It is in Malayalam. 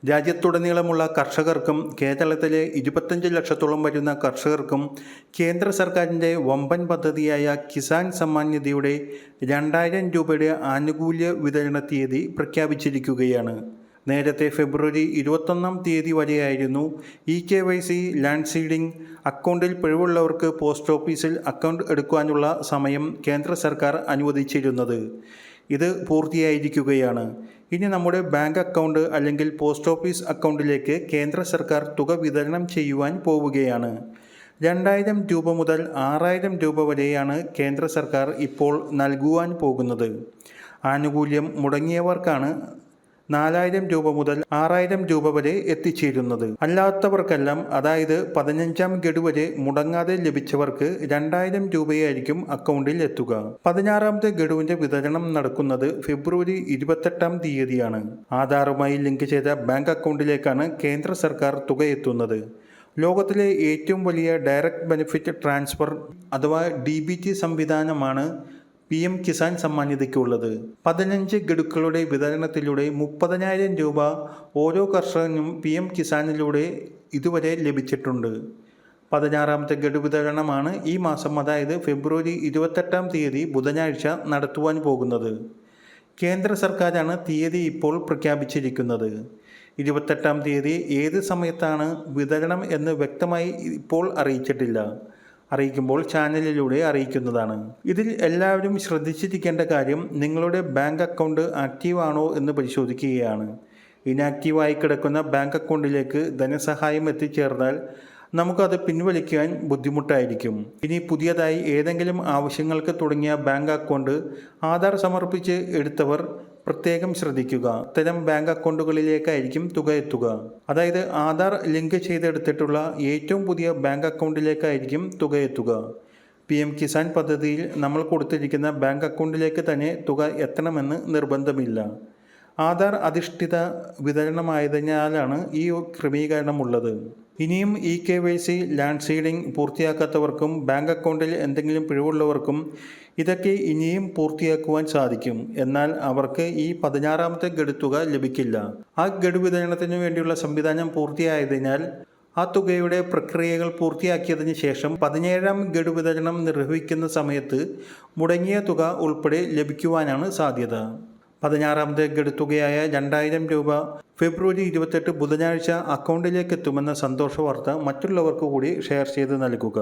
രാജ്യത്തുടനീളമുള്ള കർഷകർക്കും കേരളത്തിലെ 25 ലക്ഷത്തോളം വരുന്ന കർഷകർക്കും കേന്ദ്ര സർക്കാരിൻ്റെ വമ്പൻ പദ്ധതിയായ കിസാൻ സമ്മാൻ നിധിയുടെ 2000 രൂപയുടെ ആനുകൂല്യ വിതരണ തീയതി പ്രഖ്യാപിച്ചിരിക്കുകയാണ്. നേരത്തെ ഫെബ്രുവരി 21 തീയതി വരെയായിരുന്നു KYC ലാൻഡ് സീഡിംഗ് അക്കൗണ്ടിൽ പിഴവുള്ളവർക്ക് പോസ്റ്റ് ഓഫീസിൽ അക്കൗണ്ട് എടുക്കുവാനുള്ള സമയം കേന്ദ്ര സർക്കാർ അനുവദിച്ചിരുന്നത്. ഇത് പൂർത്തിയായിരിക്കുകയാണ്. ഇനി നമ്മുടെ ബാങ്ക് അക്കൗണ്ട് അല്ലെങ്കിൽ പോസ്റ്റ് ഓഫീസ് അക്കൗണ്ടിലേക്ക് കേന്ദ്ര സർക്കാർ തുക വിതരണം ചെയ്യുവാൻ പോവുകയാണ്. 2000 രൂപ മുതൽ 6000 രൂപ വരെയാണ് കേന്ദ്ര സർക്കാർ ഇപ്പോൾ നൽകുവാൻ പോകുന്നത്. ആനുകൂല്യം മുടങ്ങിയവർക്കാണ് 4000 രൂപ മുതൽ 6000 രൂപ വരെ എത്തിച്ചേരുന്നത്. അല്ലാത്തവർക്കെല്ലാം, അതായത് 15ാം ഗഡു വരെ മുടങ്ങാതെ ലഭിച്ചവർക്ക് 2000 രൂപയായിരിക്കും അക്കൗണ്ടിൽ എത്തുക. 16ാമത്തെ ഗഡുവിന്റെ വിതരണം നടക്കുന്നത് ഫെബ്രുവരി 28 തീയതിയാണ്. ആധാറുമായി ലിങ്ക് ചെയ്ത ബാങ്ക് അക്കൗണ്ടിലേക്കാണ് കേന്ദ്ര സർക്കാർ തുക എത്തുന്നത്. ലോകത്തിലെ ഏറ്റവും വലിയ ഡയറക്റ്റ് ബെനിഫിറ്റ് ട്രാൻസ്ഫർ അഥവാ DBT സംവിധാനമാണ് PM കിസാൻ സമ്മാൻ നിധിക്കുള്ളത്. 15 ഗഡുക്കളുടെ വിതരണത്തിലൂടെ 30,000 രൂപ ഓരോ കർഷകനും PM കിസാനിലൂടെ ഇതുവരെ ലഭിച്ചിട്ടുണ്ട്. 16ാമത്തെ ഗഡു വിതരണമാണ് ഈ മാസം, അതായത് ഫെബ്രുവരി 28 തീയതി ബുധനാഴ്ച നടത്തുവാൻ പോകുന്നത്. കേന്ദ്ര സർക്കാരാണ് തീയതി ഇപ്പോൾ പ്രഖ്യാപിച്ചിരിക്കുന്നത്. 28 തീയതി ഏത് സമയത്താണ് വിതരണം എന്ന് വ്യക്തമായി ഇപ്പോൾ അറിയിച്ചിട്ടില്ല. അറിയിക്കുമ്പോൾ ചാനലിലൂടെ അറിയിക്കുന്നതാണ്. ഇതിൽ എല്ലാവരും ശ്രദ്ധിച്ചിരിക്കേണ്ട കാര്യം, നിങ്ങളുടെ ബാങ്ക് അക്കൗണ്ട് ആക്റ്റീവ് ആണോ എന്ന് പരിശോധിക്കുകയാണ്. ഇനാക്റ്റീവായി കിടക്കുന്ന ബാങ്ക് അക്കൗണ്ടിലേക്ക് ധനസഹായം എത്തിച്ചേർന്നാൽ നമുക്കത് പിൻവലിക്കാൻ ബുദ്ധിമുട്ടായിരിക്കും. ഇനി പുതിയതായി ഏതെങ്കിലും ആവശ്യങ്ങൾക്ക് തുടങ്ങിയ ബാങ്ക് അക്കൗണ്ട് ആധാർ സമർപ്പിച്ച് എടുത്തവർ പ്രത്യേകം ശ്രദ്ധിക്കുക. ഇത്തരം ബാങ്ക് അക്കൗണ്ടുകളിലേക്കായിരിക്കും തുക എത്തുക. അതായത് ആധാർ ലിങ്ക് ചെയ്തെടുത്തിട്ടുള്ള ഏറ്റവും പുതിയ ബാങ്ക് അക്കൗണ്ടിലേക്കായിരിക്കും തുക എത്തുക. PM കിസാൻ പദ്ധതിയിൽ നമ്മൾ കൊടുത്തിരിക്കുന്ന ബാങ്ക് അക്കൗണ്ടിലേക്ക് തന്നെ തുക എത്തണമെന്ന് നിർബന്ധമില്ല. ആധാർ അധിഷ്ഠിത വിതരണമായതിനാലാണ് ഈ ക്രമീകരണമുള്ളത്. ഇനിയും KYC ലാൻഡ് സീഡിംഗ് പൂർത്തിയാക്കാത്തവർക്കും ബാങ്ക് അക്കൗണ്ടിൽ എന്തെങ്കിലും പിഴവുള്ളവർക്കും ഇതൊക്കെ ഇനിയും പൂർത്തിയാക്കുവാൻ സാധിക്കും. എന്നാൽ അവർക്ക് ഈ 16ാമത്തെ ഗഡു തുക ലഭിക്കില്ല. ആ ഗഡു വിതരണത്തിന് വേണ്ടിയുള്ള സംവിധാനം പൂർത്തിയായതിനാൽ ആ തുകയുടെ പ്രക്രിയകൾ പൂർത്തിയാക്കിയതിന് ശേഷം 17ാം ഗഡു വിതരണം നിർവഹിക്കുന്ന സമയത്ത് മുടങ്ങിയ തുക ഉൾപ്പെടെ ലഭിക്കുവാനാണ് സാധ്യത. 16ാമത്തെ ഗഡു തുകയായ 2000 രൂപ ഫെബ്രുവരി 28 ബുധനാഴ്ച അക്കൗണ്ടിലേക്ക് എത്തുമെന്ന സന്തോഷ വാർത്ത മറ്റുള്ളവർക്ക് കൂടി ഷെയർ ചെയ്ത് നൽകുക.